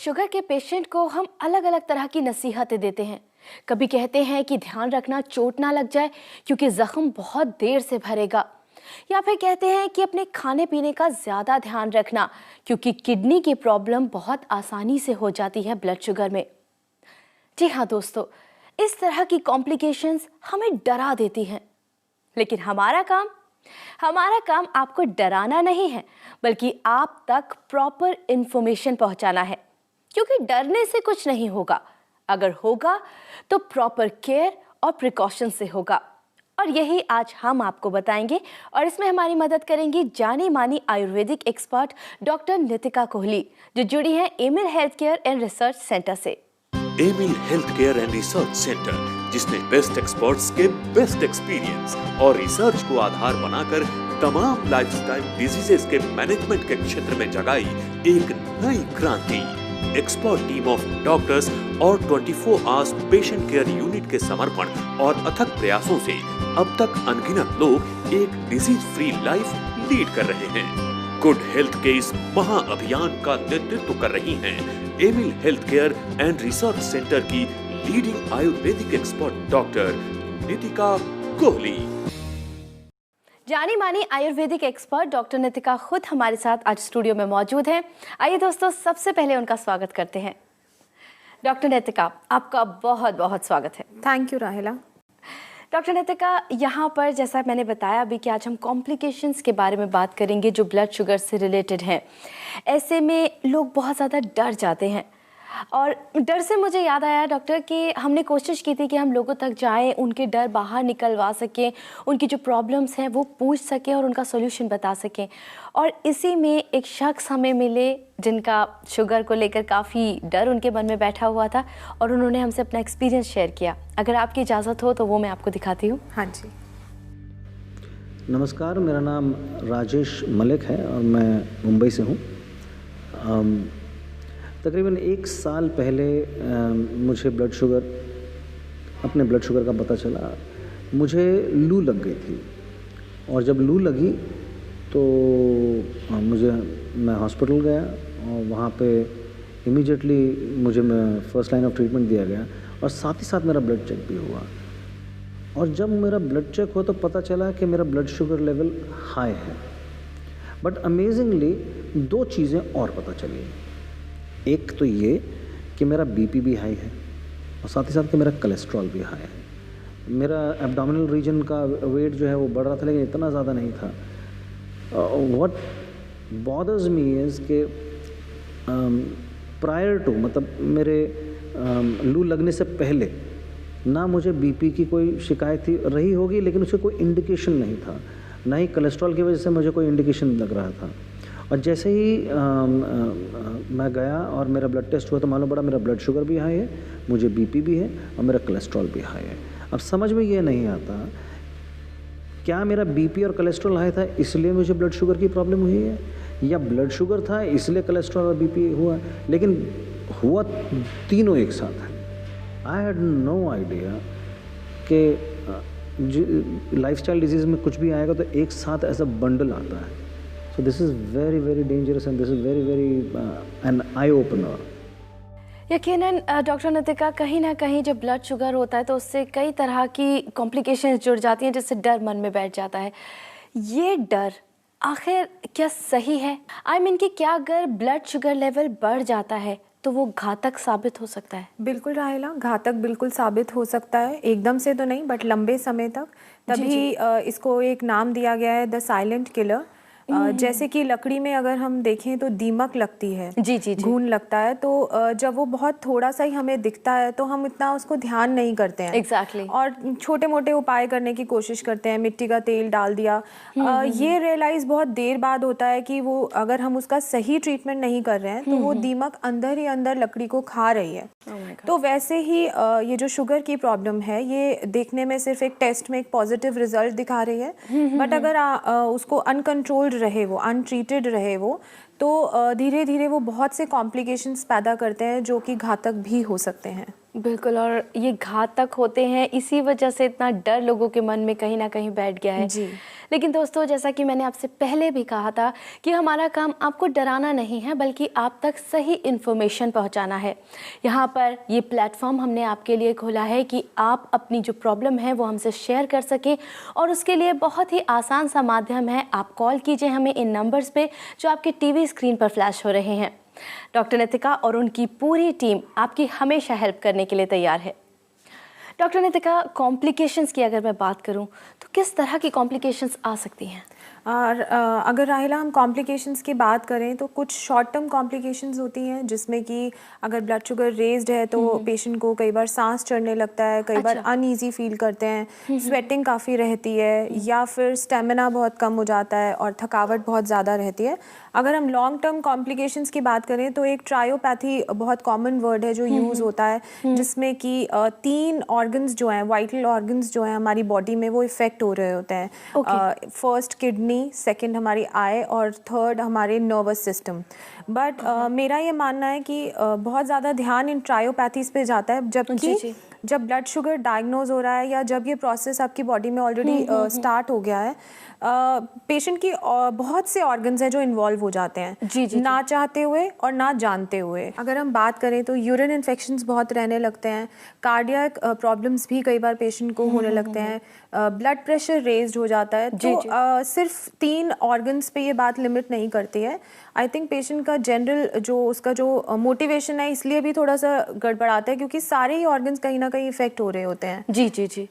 Sugar के patient को हम अलग अलग तरह की नसीहतें देते हैं। कभी कहते हैं कि ध्यान रखना चोट ना लग जाए क्योंकि जख्म बहुत देर से भरेगा, या फिर कहते हैं कि अपने खाने पीने का ज़्यादा ध्यान रखना क्योंकि किडनी की प्रॉब्लम बहुत आसानी से हो जाती है ब्लड शुगर में। जी हाँ दोस्तों, इस तरह की कॉम्प्लिकेशंस हमें डरा देती हैं, लेकिन हमारा काम आपको डराना नहीं है, बल्कि आप तक प्रॉपर इंफॉर्मेशन पहुंचाना है। क्योंकि डरने से कुछ नहीं होगा, अगर होगा तो प्रॉपर केयर और प्रिकॉशन से होगा। और यही आज हम आपको बताएंगे, और इसमें हमारी मदद करेंगी जानी मानी आयुर्वेदिक एक्सपर्ट डॉक्टर नितिका कोहली, जो जुड़ी हैं Emil health care and research centre से। Emil health care and research centre, जिसने बेस्ट एक्सपर्ट्स के बेस्ट एक्सपीरियंस और रिसर्च को आधार बनाकर तमाम लाइफस्टाइल डिजीजेस के मैनेजमेंट के क्षेत्र में जगाई एक नई क्रांति। एक्सपर्ट टीम ऑफ डॉक्टर्स और 24 आवर्स पेशेंट केयर यूनिट के समर्पण और अथक प्रयासों से अब तक अनगिनत लोग एक डिजीज फ्री लाइफ लीड कर रहे हैं। गुड हेल्थ के इस महा अभियान का नेतृत्व कर रही हैं Emil health care and research centre की leading Ayurvedic expert doctor Nitika Kohli. जानी मानी आयुर्वेदिक एक्सपर्ट डॉक्टर नितिका खुद हमारे साथ आज स्टूडियो में मौजूद हैं। आइए दोस्तों, सबसे पहले उनका स्वागत करते हैं। डॉक्टर नितिका, आपका बहुत बहुत स्वागत है। थैंक यू राहिला। डॉक्टर नितिका, यहाँ पर जैसा मैंने बताया अभी कि आज हम कॉम्प्लिकेशंस के बारे में बात करेंगे जो ब्लड शुगर से रिलेटेड हैं। ऐसे में लोग बहुत ज़्यादा डर जाते हैं, और डर से मुझे याद आया डॉक्टर कि हमने कोशिश की थी कि हम लोगों तक जाएं, उनके डर बाहर निकलवा सकें, उनकी जो प्रॉब्लम्स हैं वो पूछ सकें और उनका सॉल्यूशन बता सकें। और इसी में एक शख्स हमें मिले जिनका शुगर को लेकर काफ़ी डर उनके मन में बैठा हुआ था, और उन्होंने हमसे अपना एक्सपीरियंस शेयर किया। अगर आपकी इजाज़त हो तो वो मैं आपको दिखाती हूँ। हाँ जी। नमस्कार, मेरा नाम राजेश मलिक है और मैं मुंबई से हूँ। तकरीबन 1 साल पहले मुझे अपने ब्लड शुगर का पता चला। मुझे लू लग गई थी, और जब लू लगी तो मैं हॉस्पिटल गया, और वहाँ पे इमीडिएटली मुझे फर्स्ट लाइन ऑफ ट्रीटमेंट दिया गया, और साथ ही साथ मेरा ब्लड चेक भी हुआ। और जब मेरा ब्लड चेक हुआ तो पता चला कि मेरा ब्लड शुगर लेवल हाई है। बट अमेजिंगली 2 चीज़ें और पता चली। एक तो ये कि मेरा बीपी भी हाई है, और साथ ही साथ कि मेरा कोलेस्ट्रॉल भी हाई है। मेरा एब्डोमिनल रीजन का वेट जो है वो बढ़ रहा था, लेकिन इतना ज़्यादा नहीं था। व्हाट बॉदर्स मी इज़ कि प्रायर टू, मतलब मेरे लू लगने से पहले ना मुझे बीपी की कोई शिकायत रही होगी, लेकिन उससे कोई इंडिकेशन नहीं था, ना ही कोलेस्ट्रॉल की वजह से मुझे कोई इंडिकेशन लग रहा था। और जैसे ही मैं गया और मेरा ब्लड टेस्ट हुआ तो मालूम पड़ा मेरा ब्लड शुगर भी हाई है, मुझे बीपी भी है, और मेरा कोलेस्ट्रॉल भी हाई है। अब समझ में ये नहीं आता, क्या मेरा बीपी और कोलेस्ट्रॉल हाई था इसलिए मुझे ब्लड शुगर की प्रॉब्लम हुई है, या ब्लड शुगर था इसलिए कोलेस्ट्रॉल और बीपी हुआ? लेकिन हुआ तीनों एक साथ है। आई हैड नो आइडिया कि लाइफस्टाइल डिजीज़ में कुछ भी आएगा तो एक साथ ऐसा बंडल आता है। So this is very very dangerous, and this is very very an eye opener. यकीनन डॉक्टर नितिका, कहीं ना कहीं जब ब्लड शुगर होता है तो उससे कई तरह की कॉम्प्लिकेशंस जुड़ जाती हैं, जिससे डर मन में बैठ जाता है। ये डर आखिर क्या सही है? आई मीन कि क्या अगर ब्लड शुगर लेवल बढ़ जाता है तो वो घातक साबित हो सकता है? बिल्कुल राहिला, घातक बिल्कुल साबित हो सकता है। एकदम से तो नहीं, बट लंबे समय तक। तभी इसको एक नाम दिया गया है द साइलेंट किलर। जैसे कि लकड़ी में अगर हम देखें तो दीमक लगती है, जी। घून लगता है, तो जब वो बहुत थोड़ा सा ही हमें दिखता है तो हम इतना उसको ध्यान नहीं करते हैं। Exactly. और छोटे मोटे उपाय करने की कोशिश करते हैं, मिट्टी का तेल डाल दिया। ये रियलाइज बहुत देर बाद होता है कि वो अगर हम उसका सही ट्रीटमेंट नहीं कर रहे हैं तो वो दीमक अंदर ही अंदर लकड़ी को खा रही है। तो वैसे ही ये जो शुगर की प्रॉब्लम है, ये देखने में सिर्फ एक टेस्ट में एक पॉजिटिव रिजल्ट दिखा रही है, बट अगर उसको अनकंट्रोल्ड रहे, वो अनट्रीटेड रहे वो, तो धीरे धीरे वो बहुत से कॉम्प्लिकेशंस पैदा करते हैं जो कि घातक भी हो सकते हैं। बिल्कुल, और ये घातक होते हैं, इसी वजह से इतना डर लोगों के मन में कहीं ना कहीं बैठ गया है। जी। लेकिन दोस्तों, जैसा कि मैंने आपसे पहले भी कहा था कि हमारा काम आपको डराना नहीं है बल्कि आप तक सही इन्फॉर्मेशन पहुंचाना है। यहाँ पर ये प्लेटफॉर्म हमने आपके लिए खोला है कि आप अपनी जो प्रॉब्लम है वो हमसे शेयर कर सकें, और उसके लिए बहुत ही आसान सा माध्यम है। आप कॉल कीजिए हमें इन नंबर्स पे जो आपके टीवी स्क्रीन पर फ्लैश हो रहे हैं। डॉक्टर नितिका और उनकी पूरी टीम आपकी हमेशा हेल्प करने के लिए तैयार है। डॉक्टर नितिका, कॉम्प्लिकेशंस की अगर मैं बात करूं तो किस तरह की कॉम्प्लिकेशंस आ सकती हैं? और अगर राहिला हम कॉम्प्लिकेशंस की बात करें तो कुछ शॉर्ट टर्म कॉम्प्लिकेशंस होती हैं, जिसमें कि अगर ब्लड शुगर रेज्ड है तो पेशेंट को कई बार सांस चढ़ने लगता है, कई बार अनईजी फील करते हैं, स्वेटिंग काफ़ी रहती है, या फिर स्टेमिना बहुत कम हो जाता है और थकावट बहुत ज़्यादा रहती है। अगर हम लॉन्ग टर्म कॉम्प्लिकेशंस की बात करें तो एक ट्रायोपैथी बहुत कॉमन वर्ड है जो यूज़ होता है, जिसमें कि 3 ऑर्गन्स जो हैं, वाइटल ऑर्गन्स जो हैं हमारी बॉडी में, वो इफ़ेक्ट हो रहे होते हैं। फर्स्ट किडनी, सेकंड हमारी आई, और थर्ड हमारे नर्वस सिस्टम। बट मेरा ये मानना है कि बहुत ज़्यादा ध्यान इन ट्रायोपैथीज पे जाता है, जबकि जब ब्लड शुगर डायग्नोज हो रहा है या जब ये प्रोसेस आपकी बॉडी में ऑलरेडी स्टार्ट हो गया है, पेशेंट की बहुत से ऑर्गन्स हैं जो इन्वॉल्व हो जाते हैं, ना चाहते हुए और ना जानते हुए। अगर हम बात करें तो यूरिन इन्फेक्शंस बहुत रहने लगते हैं, कार्डियक प्रॉब्लम्स भी कई बार पेशेंट को होने लगते हैं, ब्लड प्रेशर रेज्ड हो जाता है। तो सिर्फ 3 ऑर्गन्स पे ये बात लिमिट नहीं करती है। आई थिंक पेशेंट का जनरल जो उसका जो मोटिवेशन है इसलिए भी थोड़ा सा गड़बड़ाता है, क्योंकि सारे ही ऑर्गन्स कहीं ना कहीं इफेक्ट हो रहे होते हैं। जी।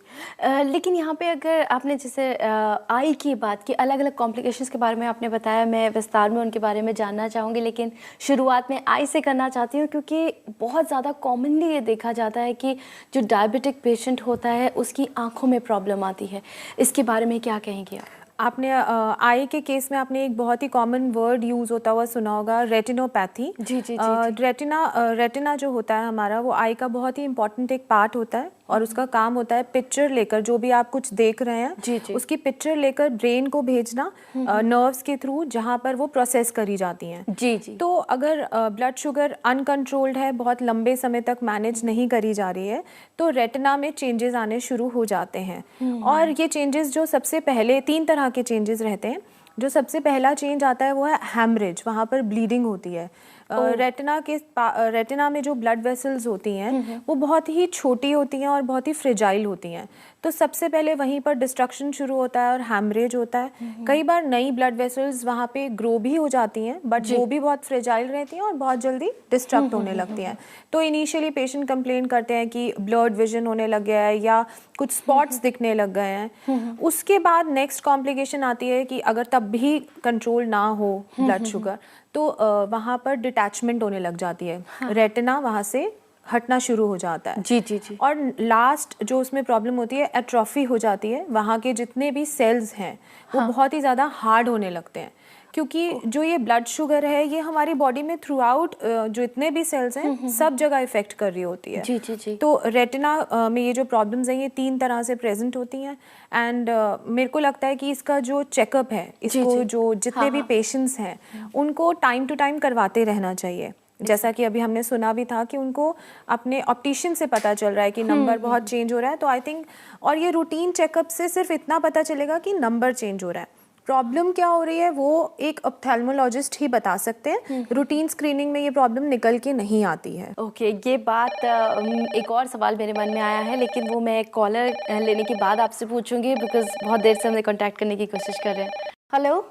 लेकिन यहाँ पे अगर आपने जैसे आई की बात की, अलग अलग कॉम्प्लिकेशंस के बारे में आपने बताया, मैं विस्तार में उनके बारे में जानना चाहूँगी, लेकिन शुरुआत में आई से करना चाहती हूँ क्योंकि बहुत ज़्यादा कॉमनली ये देखा जाता है कि जो डायबिटिक पेशेंट होता है उसकी आँखों में प्रॉब्लम आती है। इसके बारे में क्या कहेंगे आप? आपने आई के केस में आपने एक बहुत ही कॉमन वर्ड यूज़ होता हुआ सुना होगा, रेटिनोपैथी। जी। रेटिना जो होता है हमारा, वो आई का बहुत ही इंपॉर्टेंट एक पार्ट होता है, और उसका काम होता है पिक्चर लेकर, जो भी आप कुछ देख रहे हैं उसकी पिक्चर लेकर ब्रेन को भेजना नर्व्स के थ्रू, जहाँ पर वो प्रोसेस करी जाती हैं। जी। तो अगर ब्लड शुगर अनकंट्रोल्ड है, बहुत लंबे समय तक मैनेज नहीं करी जा रही है, तो रेटिना में चेंजेस आने शुरू हो जाते हैं। और ये चेंजेस जो सबसे पहले 3 तरह के चेंजेस रहते हैं। जो सबसे पहला चेंज आता है वो है हैमरेज, वहाँ पर ब्लीडिंग होती है। रेटिना में जो ब्लड वेसल्स होती हैं वो बहुत ही छोटी होती हैं और बहुत ही फ्रेजाइल होती हैं, तो सबसे पहले वहीं पर डिस्ट्रक्शन शुरू होता है और हैमरेज होता है। कई बार नई ब्लड वेसल्स वहाँ पे ग्रो भी हो जाती हैं, बट वो भी बहुत फ्रेजाइल रहती हैं और बहुत जल्दी डिस्ट्रक्ट होने लगती हैं। तो इनिशियली पेशेंट कंप्लेन करते हैं कि ब्लर्ड विजन होने लग गया है या कुछ स्पॉट्स दिखने लग गए हैं। उसके बाद नेक्स्ट कॉम्प्लिकेशन आती है कि अगर तब भी कंट्रोल ना हो ब्लड शुगर, तो वहाँ पर डिटैचमेंट होने लग जाती है। रेटिना वहाँ से हटना शुरू हो जाता है। जी। और लास्ट जो उसमें प्रॉब्लम होती है, एट्रोफी हो जाती है। वहाँ के जितने भी सेल्स हैं वो बहुत ही ज़्यादा हार्ड होने लगते हैं, क्योंकि जो ये ब्लड शुगर है ये हमारी बॉडी में थ्रू आउट जो इतने भी सेल्स हैं सब जगह इफेक्ट कर रही होती है। जी। तो रेटिना में ये जो प्रॉब्लम्स हैं ये 3 तरह से प्रेजेंट होती हैं। एंड मेरे को लगता है कि इसका जो चेकअप है, इसको जो जितने भी पेशेंट्स हैं उनको टाइम टू टाइम करवाते रहना चाहिए। जैसा कि अभी हमने सुना भी था कि उनको अपने ऑप्टिशियन से पता चल रहा है कि नंबर बहुत चेंज हो रहा है, तो आई थिंक, और ये रूटीन चेकअप से सिर्फ इतना पता चलेगा कि नंबर चेंज हो रहा है। प्रॉब्लम क्या हो रही है वो एक ऑप्थेल्मोलॉजिस्ट ही बता सकते हैं। रूटीन स्क्रीनिंग में ये प्रॉब्लम निकल के नहीं आती है। ओके, ये बात एक और सवाल मेरे मन में आया है, लेकिन वो मैं कॉलर लेने के बाद आपसे पूछूंगी, बिकॉज बहुत देर से हमने कांटेक्ट करने की कोशिश कर रहे हैं। हेलो।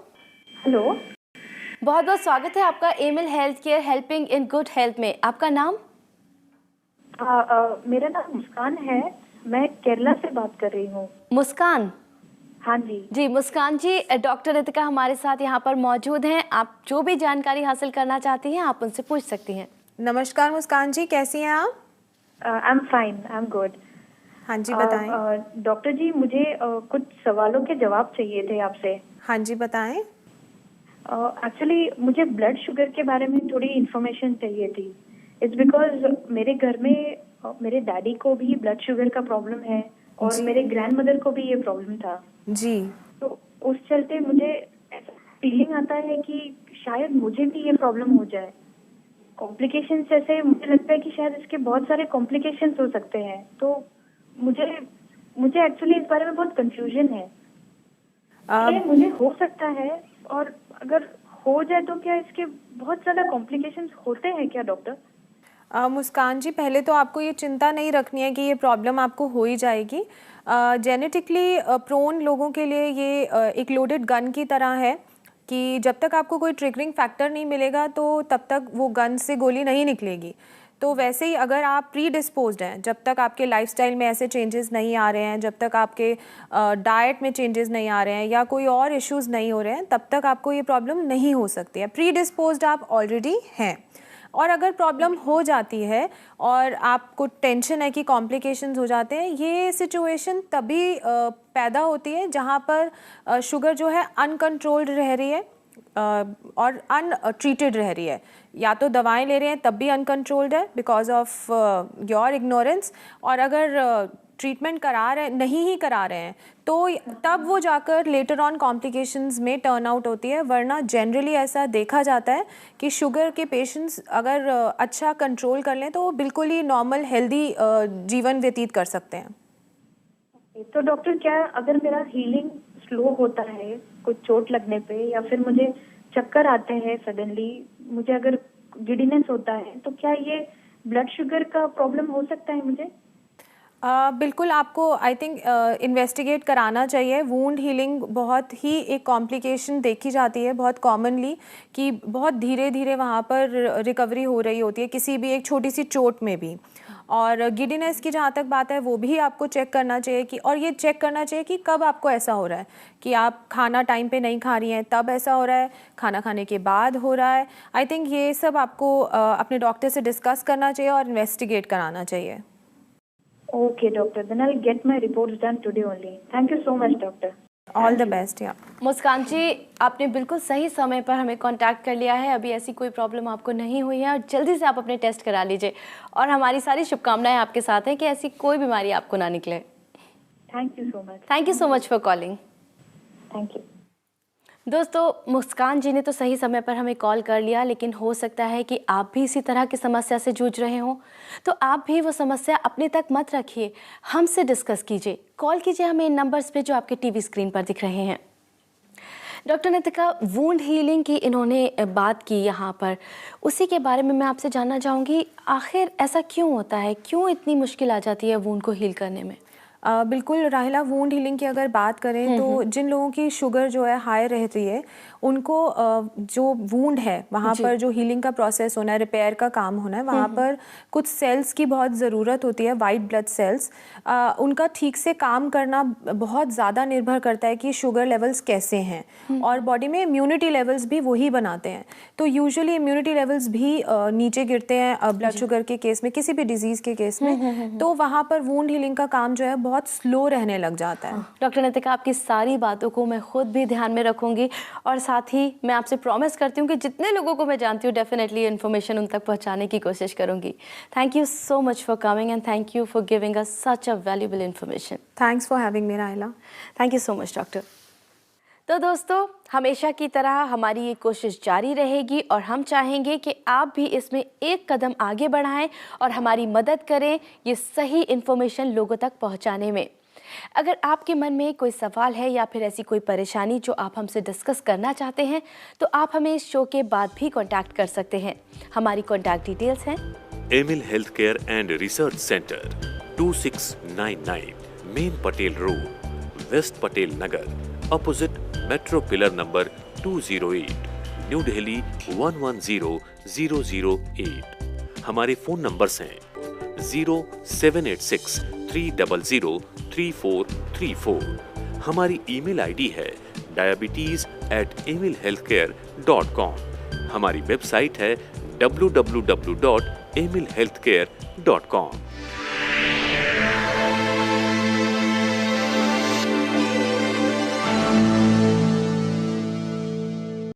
बहुत बहुत स्वागत है आपका Amil health care helping in good health में। आपका नाम? मेरा नाम मुस्कान है, मैं केरला से बात कर रही हूँ। मुस्कान? हाँ जी, मुस्कान जी, डॉक्टर नितिका हमारे साथ यहाँ पर मौजूद हैं। आप जो भी जानकारी हासिल करना चाहती हैं आप उनसे पूछ सकती हैं। नमस्कार मुस्कान जी, कैसी हैं आप? I am fine, I am good. हाँ जी, बताएं। डॉक्टर जी, मुझे कुछ सवालों के जवाब चाहिए थे आपसे। हाँ जी, बताएं। एक्चुअली मुझे ब्लड शुगर के बारे में थोड़ी इन्फॉर्मेशन चाहिए थी। इट्स बिकॉज मेरे घर में मेरे डैडी को भी ब्लड शुगर का प्रॉब्लम है और मेरे ग्रैंडमदर को भी ये प्रॉब्लम था जी। तो उस चलते मुझे ऐसा फीलिंग आता है कि शायद मुझे भी ये प्रॉब्लम हो जाए। कॉम्प्लिकेशंस जैसे मुझे लगता है कि शायद इसके बहुत सारे कॉम्प्लिकेशंस हो सकते हैं, तो मुझे एक्चुअली इस बारे में बहुत कंफ्यूजन है। क्या मुझे हो सकता है, और अगर हो जाए तो क्या इसके बहुत ज़्यादा कॉम्प्लिकेशंस होते हैं क्या डॉक्टर? मुस्कान जी, पहले तो आपको ये चिंता नहीं रखनी है कि ये प्रॉब्लम आपको हो ही जाएगी। जेनेटिकली प्रोन लोगों के लिए ये एक लोडेड गन की तरह है कि जब तक आपको कोई ट्रिगरिंग फैक्टर नहीं मिलेगा तो तब तक वो गन से गोली नहीं निकलेगी। तो वैसे ही अगर आप प्री डिस्पोज्ड हैं, जब तक आपके लाइफस्टाइल में ऐसे चेंजेस नहीं आ रहे हैं, जब तक आपके डाइट में चेंजेस नहीं आ रहे हैं या कोई और इश्यूज़ नहीं हो रहे हैं, तब तक आपको ये प्रॉब्लम नहीं हो सकती है। प्री डिस्पोज्ड आप ऑलरेडी हैं। और अगर प्रॉब्लम हो जाती है और आपको टेंशन है कि कॉम्प्लिकेशंस हो जाते हैं, ये सिचुएशन तभी पैदा होती है जहाँ पर शुगर जो है अनकंट्रोल्ड रह रही है और अनट्रीटेड रह रही है। या तो दवाएं ले रहे हैं तब भी अनकंट्रोल्ड है बिकॉज ऑफ योर इग्नोरेंस, और अगर ट्रीटमेंट नहीं करा रहे हैं तो तब वो जाकर लेटर ऑन कॉम्प्लिकेशंस में टर्न आउट होती है। वरना जनरली ऐसा देखा जाता है कि शुगर के पेशेंट्स अगर अच्छा कंट्रोल कर लें तो वो बिल्कुल ही नॉर्मल हेल्दी जीवन व्यतीत कर सकते हैं। तो डॉक्टर, क्या अगर मेरा हीलिंग स्लो होता है कुछ चोट लगने पे, या फिर मुझे चक्कर आते हैं सडनली, मुझे अगर गिडीनेस होता है, तो क्या ये ब्लड शुगर का प्रॉब्लम हो सकता है मुझे? बिल्कुल, आपको आई थिंक इन्वेस्टिगेट कराना चाहिए। वूंड हीलिंग बहुत ही एक कॉम्प्लिकेशन देखी जाती है बहुत कॉमनली, कि बहुत धीरे धीरे वहाँ पर रिकवरी हो रही होती है किसी भी एक छोटी सी चोट में भी। और गिडीनेस की जहाँ तक बात है वो भी आपको चेक करना चाहिए कि, और ये चेक करना चाहिए कि कब आपको ऐसा हो रहा है, कि आप खाना टाइम पे नहीं खा रही हैं तब ऐसा हो रहा है, खाना खाने के बाद हो रहा है। आई थिंक ये सब आपको अपने डॉक्टर से डिस्कस करना चाहिए और इन्वेस्टिगेट कराना चाहिए। Okay, doctor. Then I'll get my reports done today only. Thank you so much, doctor. All the best. या मुस्कान जी, आपने बिल्कुल सही समय पर हमें कांटेक्ट कर लिया है। अभी ऐसी कोई प्रॉब्लम आपको नहीं हुई है और जल्दी से आप अपने टेस्ट करा लीजिए, और हमारी सारी शुभकामनाएं आपके साथ हैं कि ऐसी कोई बीमारी आपको ना निकले। Thank you so much. Thank you so much for calling. Thank you. दोस्तों, मुस्कान जी ने तो सही समय पर हमें कॉल कर लिया, लेकिन हो सकता है कि आप भी इसी तरह की समस्या से जूझ रहे हों, तो आप भी वो समस्या अपने तक मत रखिए, हमसे डिस्कस कीजिए। कॉल कीजिए हमें इन नंबर्स पे जो आपके टीवी स्क्रीन पर दिख रहे हैं। डॉक्टर नितिका, वूंड हीलिंग की इन्होंने बात की यहाँ पर, उसी के बारे में मैं आपसे जानना चाहूँगी, आखिर ऐसा क्यों होता है, क्यों इतनी मुश्किल आ जाती है वूंड को हील करने में? बिल्कुल राहिला, वूंड हीलिंग की अगर बात करें तो जिन लोगों की शुगर जो है हाई रहती है, उनको जो वूंड है वहाँ पर जो हीलिंग का प्रोसेस होना है, रिपेयर का काम होना है, वहाँ पर कुछ सेल्स की बहुत ज़रूरत होती है, वाइट ब्लड सेल्स। उनका ठीक से काम करना बहुत ज़्यादा निर्भर करता है कि शुगर लेवल्स कैसे हैं, और बॉडी में इम्यूनिटी लेवल्स भी वही बनाते हैं। तो यूजुअली इम्यूनिटी लेवल्स भी नीचे गिरते हैं ब्लड शुगर के केस में, किसी भी डिजीज़ के केस में, तो वहाँ पर वूंड हीलिंग का काम जो है बहुत स्लो रहने लग जाता है। डॉक्टर नितिका, आपकी सारी बातों को मैं खुद भी ध्यान में रखूंगी, और साथ ही मैं आपसे प्रॉमिस करती हूँ कि जितने लोगों को मैं जानती हूँ डेफिनेटली इन्फॉर्मेशन उन तक पहुँचाने की कोशिश करूँगी। Thank you so much for coming and thank you for giving us such a valuable information. Thanks for having me Rahila. Thank you so much doctor. तो दोस्तों, हमेशा की तरह हमारी ये कोशिश जारी रहेगी, और हम चाहेंगे कि आप भी इसमें एक कदम आगे बढ़ाएं और हमारी मदद करें ये सही इन्फॉर्मेशन लोगों तक पहुंचाने में। अगर आपके मन में कोई सवाल है या फिर ऐसी कोई परेशानी जो आप हमसे डिस्कस करना चाहते हैं, तो आप हमें इस शो के बाद भी कांटेक्ट कर सकते हैं। हमारी कांटेक्ट डिटेल्स हैं Emil health care and research centre, 2699 main Patel road, west Patel Nagar, opposite metro pillar number 208, New Delhi 110008। हमारे फोन नंबर्स हैं 0786 300 3434। हमारी ईमेल आईडी है diabetes@emilhealthcare.com। हमारी वेबसाइट है www.emilhealthcare.com।